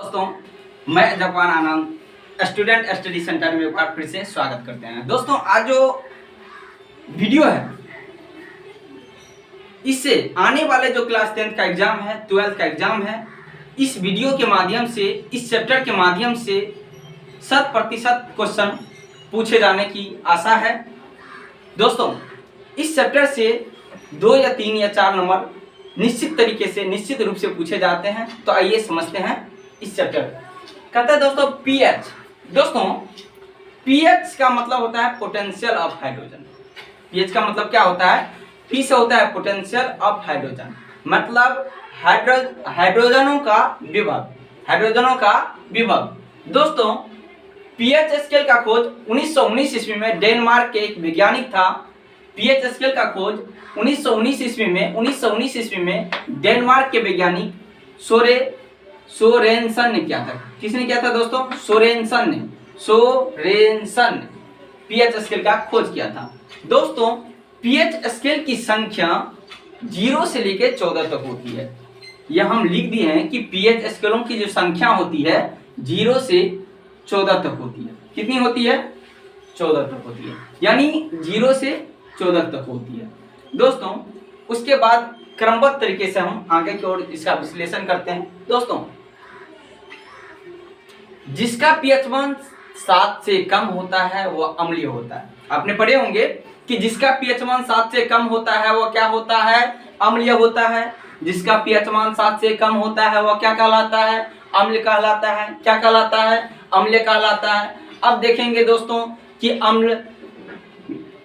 दोस्तों, मैं जगवान आनंद student study centre में एक बार फिर से स्वागत करते हैं। दोस्तों, आज जो वीडियो है इससे आने वाले जो क्लास 10 का एग्जाम है, 12th का एग्जाम है, इस वीडियो के माध्यम से, इस चैप्टर के माध्यम से 100% क्वेश्चन पूछे जाने की आशा है। दोस्तों, इस चैप्टर से 2 या 3 या 4 नंबर निश्चित तरीके से, निश्चित रूप से पूछे जाते हैं। तो आइए समझते हैं इस चैप्टर। कहते हैं दोस्तों पीएच। दोस्तों, पीएच का मतलब होता है पोटेंशियल ऑफ हाइड्रोजन। पीएच का मतलब क्या होता है? पी से होता है पोटेंशियल ऑफ हाइड्रोजन, मतलब हाइड्रोजनों का विभव, हाइड्रोजनों का विभव। दोस्तों, पीएच स्केल का खोज 1919 ईस्वी में डेनमार्क के एक वैज्ञानिक था। पीएच स्केल का खोज 1919 ईस्वी में डेनमार्क के वैज्ञानिक सोरेनसन ने किया था। किसने किया था दोस्तों? सोरेनसन ने पीएच स्केल का खोज किया था। दोस्तों, पीएच स्केल की संख्या 0 से लेकर 14 तक होती है। यह हम लिख दिए हैं कि पीएच स्केलों की जो संख्या होती है 0 से 14 तक होती है। कितनी होती है? 14 तक होती है, यानी 0 से 14 तक होती है। दोस्तों, उसके बाद क्रमबद्ध तरीके से हम आगे की ओर इसका विश्लेषण करते हैं। दोस्तों, जिसका पीएच मान 7 से कम होता है वह अम्लीय होता है। आपने पढ़े होंगे कि जिसका पीएच मान 7 से कम होता है वह क्या होता है? अम्लीय होता है। जिसका पीएच मान 7 से कम होता है वह क्या कहलाता है? अम्ल कहलाता है। क्या कहलाता है? अम्ल कहलाता है। अब देखेंगे दोस्तों कि अम्ल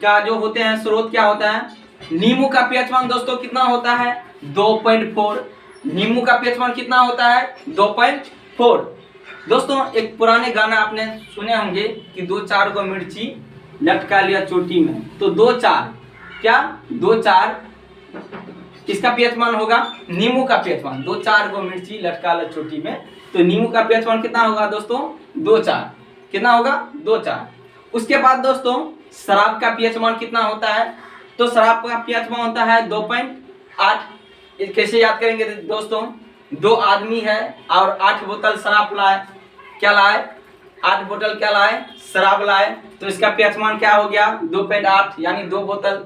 का जो होते हैं स्रोत क्या होता है। नींबू का पीएच मान दोस्तों कितना होता है? 2.4। नींबू का पीएच मान कितना होता है? 2.4। दोस्तों, एक पुराने गाना आपने सुने होंगे कि 2-4 को मिर्ची लटका लिया चोटी में। तो 2-4 क्या? 2-4 किसका पीएच मान होगा? नींबू का पीएच मान। 2-4 को मिर्ची लटका लिया चोटी में, तो नींबू का पीएच मान कितना होगा दोस्तों? 2-4। कितना होगा? 2-4। उसके बाद दोस्तों, शराब का पीएच मान कितना होता है? तो शराब का पीएच मान होता है 2.8। कैसे याद करेंगे दोस्तों? 2 आदमी है और 8 बोतल शराब लाए। क्या लाए? 8 बोतल क्या लाए? शराब लाए। तो इसका पीएच मान क्या हो गया? 2.8, यानी 2 बोतल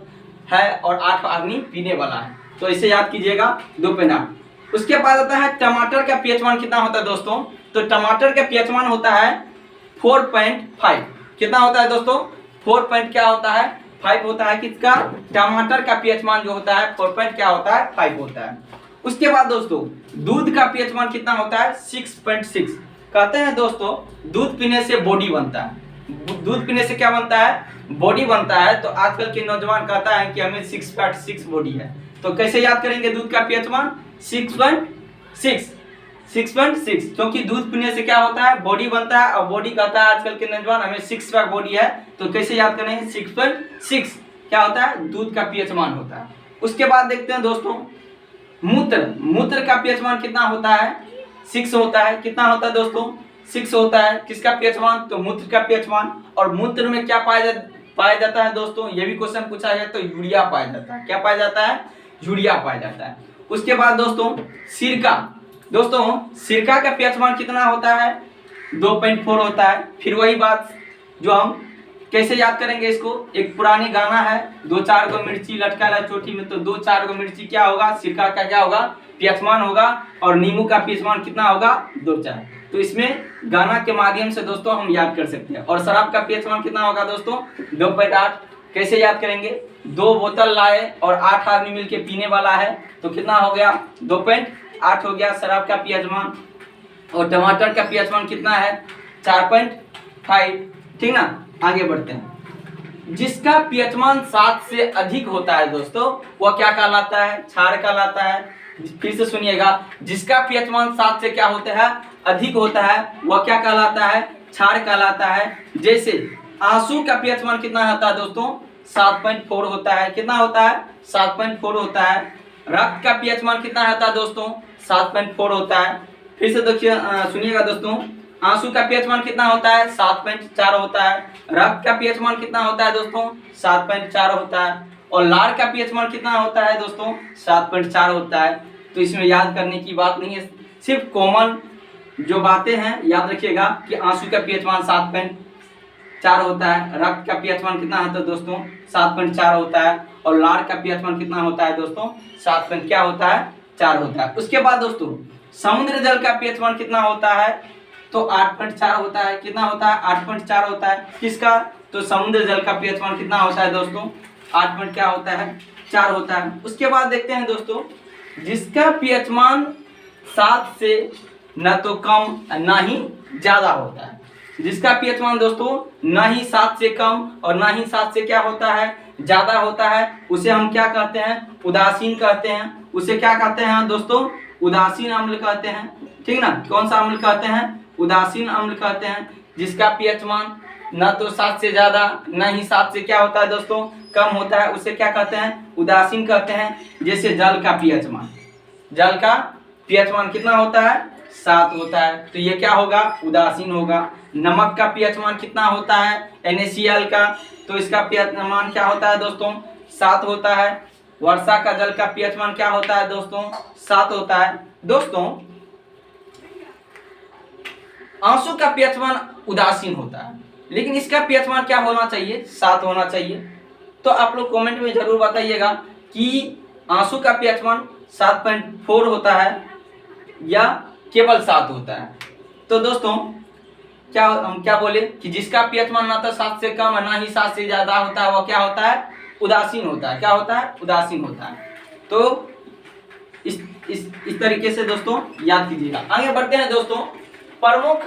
है और 8 आदमी पीने वाला है। तो इसे याद कीजिएगा, 2.8। उसके बाद आता है टमाटर का पीएच मान कितना होता है दोस्तों? तो टमाटर का पीएच मान होता है 4.5। कितना होता है दोस्तों? 4 क्या होता है? 5 होता है। किसका? टमाटर का पीएच मान जो होता है 4.5 होता है। उसके बाद दोस्तों, दूध का पीएच मान कितना होता है? 6.6। कहते हैं दोस्तों, दूध पीने से बॉडी बनता है। दूध पीने से क्या बनता है? बॉडी बनता है। तो आजकल के नौजवान कहता है कि हमें 6.6 बॉडी है। तो कैसे याद करेंगे दूध का पीएच मान? 6.6, क्योंकि दूध पीने से क्या होता है? बॉडी बनता है। और बॉडी कहता है आजकल के नौजवान हमें 6 पैक बॉडी है। तो कैसे याद करेंगे? 6.6 क्या होता है? दूध का पीएच मान होता है। उसके बाद देखते हैं दोस्तों, मूत्र का पीएच मान कितना होता है? 6 होता है। कितना होता है दोस्तों? 6 होता है। किसका पीएच मान? तो मूत्र का पीएच मान। और मूत्र में क्या पाया जाता है दोस्तों? ये भी क्वेश्चन पूछा जाए तो यूरिया पाया जाता है। क्या पाया जाता है? यूरिया पाया जाता है। उसके बाद दोस्तों, सिरका का पीएच मान कितना होता है? 2.4 होता है। फिर वही बात जो हम कैसे याद करेंगे इसको? एक पुरानी गाना है, 2-4 को मिर्ची लटका ला चोटी में। तो 2-4 को मिर्ची क्या होगा? सिरका का क्या होगा? पीएच मान होगा। और नींबू का पीएच मान कितना होगा? 2-4। तो इसमें गाना के माध्यम से दोस्तों हम याद कर सकते हैं। और शराब का पीएच मान कितना होगा दोस्तों? 2.8। कैसे याद करेंगे? 2 बोतल लाए और 8 आदमी मिलके पीने वाला है। तो कितना हो गया? 2.8 हो गया शराब का पीएच मान। और टमाटर का पीएच मान कितना है? 4.5। ठीक ना? आगे बढ़ते हैं। जिसका पीएच मान 7 से अधिक होता है दोस्तों, वह क्या कहलाता है? क्षार कहलाता है। फिर से सुनिएगा, जिसका पीएच मान 7 से क्या होता है? अधिक होता है, वह क्या कहलाता है? क्षार कहलाता है। जैसे आंसू का पीएच मान कितना होता है दोस्तों? 7.4 होता है। कितना होता है? 7.4 होता है। रक्त का पीएच मान कितना होता है दोस्तों? 7.4 होता है। फिर से देखिए, सुनिएगा दोस्तों, आंसू का पीएच मान कितना होता है? 7.4 होता है। रक्त का पीएच मान कितना होता है दोस्तों? 7.4 होता है। और लार का पीएच मान कितना होता है दोस्तों? 7.4 होता है। तो इसमें याद करने की बात नहीं है, सिर्फ कॉमन जो बातें हैं याद रखिएगा कि आंसू का पीएच मान 7.4 होता है, रक्त का पीएच मान कितना होता है दोस्तों 7.4 होता है, और लार का पीएच मान कितना होता है दोस्तों 7 क्या होता है 4 होता है। उसके बाद दोस्तों समुद्र जल का पीएच मान कितना होता है तो 8.4 होता है। कितना होता है 8.4 होता है। किसका तो समुद्र जल का पीएच मान कितना होता है दोस्तों 8 क्या होता है 4 होता है। उसके बाद देखते हैं दोस्तों जिसका पीएच मान 7 से न तो कम ना ही ज्यादा होता है। जिसका पीएच मान दोस्तों ना ही 7 से कम और ना ही 7 से क्या होता है ज्यादा होता है, उसे हम क्या कहते हैं उदासीन कहते हैं। उसे क्या कहते हैं दोस्तों उदासीन अम्ल कहते हैं। ठीक ना, कौन सा अम्ल कहते हैं उदासीन अम्ल कहते हैं। जिसका पीएच मान न तो 7 से ज्यादा न ही 7 से क्या होता है दोस्तों कम होता है, उसे क्या कहते हैं उदासीन कहते हैं। जैसे जल का पीएच मान, जल का पीएच मान कितना होता है 7 होता है, तो ये क्या होगा उदासीन होगा। नमक का पीएच मान कितना होता है NaCl का, तो इसका पीएच मान क्या होता है दोस्तों 7 होता है। वर्षा का जल का पीएच मान क्या होता है दोस्तों 7 होता है। दोस्तों आंसू का पीएच मान उदासीन होता है, लेकिन इसका पीएच मान क्या होना चाहिए 7 होना चाहिए। तो आप लोग कमेंट में जरूर बताइएगा कि आंसू का पीएच मान 7.4 होता है या केवल 7 होता है। तो दोस्तों क्या हम क्या बोले कि जिसका पीएच मान ना तो 7 से कम है ना ही 7 से ज्यादा होता है, वो क्या होता है उदासीन होता है। क्या होता है उदासीन होता है। तो इस तरीके से दोस्तों याद कीजिएगा। आगे बढ़ते हैं दोस्तों प्रमुख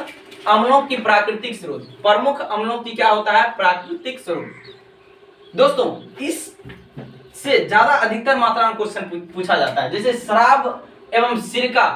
अम्लों की प्राकृतिक स्रोत। प्रमुख अम्लों की क्या होता है प्राकृतिक स्रोत। दोस्तों इस से ज्यादा अधिकतर मात्रा में क्वेश्चन पूछा जाता है। जैसे शराब एवं सिरका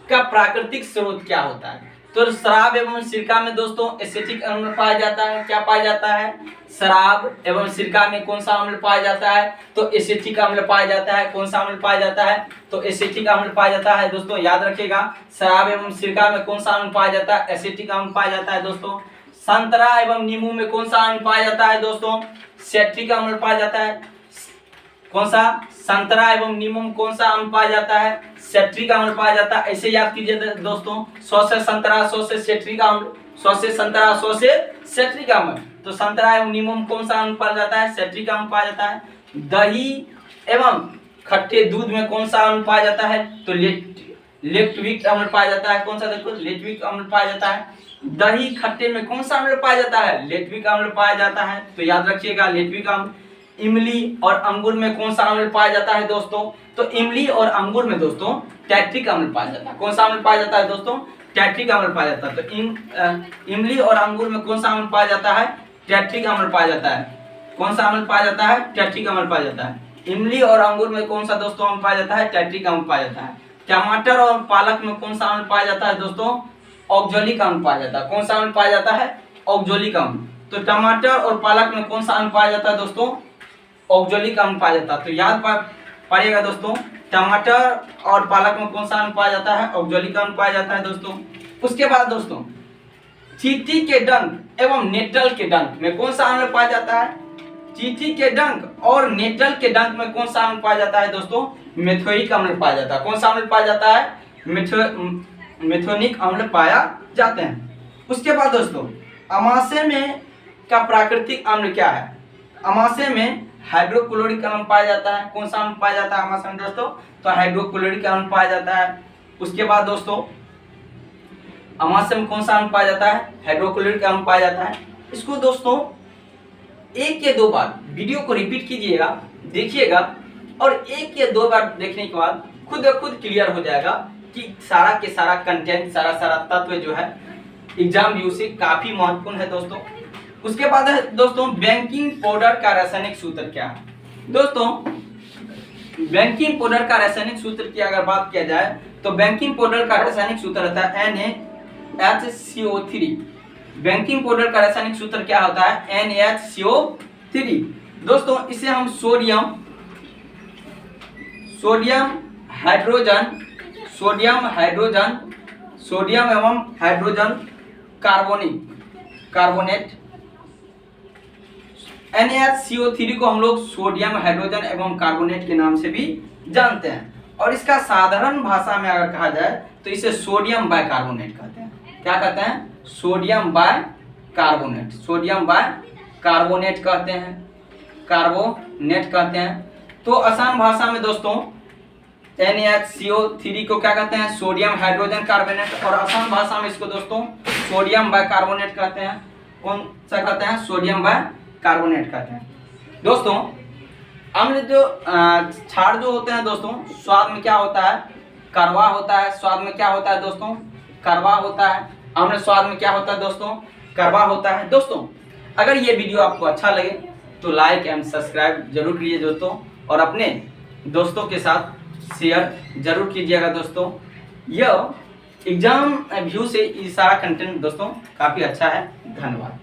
का प्राकृतिक स्रोत क्या होता है, तो शराब एवं सिरका में दोस्तों एसिटिक अम्ल पाया जाता है। क्या पाया जाता है शराब एवं सिरका में कौन सा अम्ल पाया जाता है तो एसिटिक अम्ल पाया जाता है। कौन सा अम्ल पाया जाता है तो एसिटिक अम्ल पाया जाता है। दोस्तों याद रखिएगा शराब एवं सिरका में कौन सा अम्ल पाया जाता है एसिटिक अम्ल पाया जाता है। दोस्तों संतरा एवं नींबू में कौन सा अम्ल पाया जाता है दोस्तों सिट्रिक अम्ल पाया जाता है। कौन सा संतरा एवं नींबू में कौन सा अम्ल पाया जाता है सिट्रिक अम्ल पाया जाता है। ऐसे याद कीजिए दोस्तों 100 से संतरा 100 से सिट्रिक अम्ल, 100 से संतरा 100 से सिट्रिक अम्ल। तो संतरा एवं नींबू में कौन सा अम्ल पाया जाता है सिट्रिक अम्ल पाया जाता है। दही एवं खट्टे दूध में कौन सा अम्ल पाया जाता है तो लेक्टिक अम्ल पाया जाता है। कौन सा देखो लेक्टिक अम्ल पाया जाता है। दही खट्टे में कौन सा अम्ल पाया जाता है लेक्टिक अम्ल पाया जाता है। तो याद रखिएगा लेक्टिक अम्ल। इमली और अंगूर में कौन सा अम्ल पाया जाता है दोस्तों तो इमली और अंगूर में दोस्तों टैट्रिक अम्ल पाया जाता है। कौन सा अम्ल पाया जाता है दोस्तों टैट्रिक अम्ल पाया जाता है। तो इमली और अंगूर में कौन सा अम्ल पाया जाता है टैट्रिक अम्ल पाया जाता है। कौन सा अम्ल पाया जाता है टैट्रिक अम्ल पाया जाता है। इमली और अंगूर में कौन सा दोस्तों अम्ल पाया जाता है टैट्रिक अम्ल पाया जाता है। टमाटर और पालक में कौन सा अम्ल पाया जाता है दोस्तों ऑक्जेलिक अम्ल पाया जाता है। कौन सा अम्ल पाया जाता है ऑक्जेलिक अम्ल। तो टमाटर और पालक में कौन सा अम्ल पाया जाता है दोस्तों ऑक्जेलिक अम्ल पाया जाता है। तो याद पाइएगा दोस्तों टमाटर और पालक में कौन सा अम्ल पाया जाता है ऑक्जेलिक अम्ल पाया जाता है दोस्तों। उसके बाद दोस्तों चींटी के डंक एवं नेटल के डंक में कौन सा अम्ल पाया जाता है। चींटी के डंक और नेटल के डंक में कौन सा अम्ल पाया जाता है दोस्तों मेथोइक अम्ल पाया जाता है। कौन सा अम्ल पाया जाता है मेथोनिक अम्ल पाया जाते हैं। उसके बाद दोस्तों अमाशय में का प्राकृतिक अम्ल क्या है। अमाशय में हाइड्रोक्लोरिक अम्ल पाया जाता है। कौन सा अम्ल पाया जाता है अमाशय में दोस्तों तो हाइड्रोक्लोरिक अम्ल पाया जाता है। उसके बाद दोस्तों अमाशय में कौन सा अम्ल पाया जाता है हाइड्रोक्लोरिक अम्ल पाया जाता है। इसको दोस्तों 1 या 2 बार वीडियो को रिपीट कीजिएगा देखिएगा, और 1 या 2 बार देखने के बाद खुद ब खुद क्लियर हो जाएगा कि सारा के सारा कंटेंट सारा तत्व जो है एग्जाम व्यू से काफी महत्वपूर्ण है दोस्तों। उसके बाद है दोस्तों बेकिंग पाउडर का रासायनिक सूत्र क्या है। दोस्तों बेकिंग पाउडर का रासायनिक सूत्र की अगर बात किया जाए तो बेकिंग पाउडर का रासायनिक सूत्र होता है NaHCO3। बेकिंग पाउडर का रासायनिक सूत्र क्या होता है NaHCO3। दोस्तों इसे हम सोडियम एवं हाइड्रोजन कार्बोनेट NaHCO3 को हम लोग सोडियम हाइड्रोजन एवं कार्बोनेट के नाम से भी जानते हैं। और इसका साधारण भाषा में अगर कहा जाए तो इसे सोडियम बाइकार्बोनेट कहते हैं। क्या कहते हैं? सोडियम बाइकार्बोनेट, सोडियम बाइकार्बोनेट कहते हैं, कार्बोनेट कहते हैं। तो आसान भाषा में दोस्तों NaCO3 को क्या कहते हैं? Sodium hydrogen carbonate. और आसान भाषा में इसको दोस्तों सोडियम बाइकार्बोनेट कहते हैं। कौन सा कहते हैं? सोडियम बाइकार्बोनेट कहते हैं। दोस्तों अम्ल जो क्षार जो होते हैं दोस्तों, स्वाद में क्या होता है? कड़वा होता है। स्वाद में क्या होता है दोस्तों? कड़वा होता है। अम्ल स्वाद में क्या होता है दोस्तों? कड़वा होता है। दोस्तों अगर ये वीडियो आपको अच्छा लगे तो लाइक एंड सब्सक्राइब जरूर कीजिए दोस्तों, और अपने दोस्तों के साथ शेयर जरूर कीजिएगा दोस्तों। यह एग्जाम व्यू से ये सारा कंटेंट दोस्तों काफ़ी अच्छा है। धन्यवाद।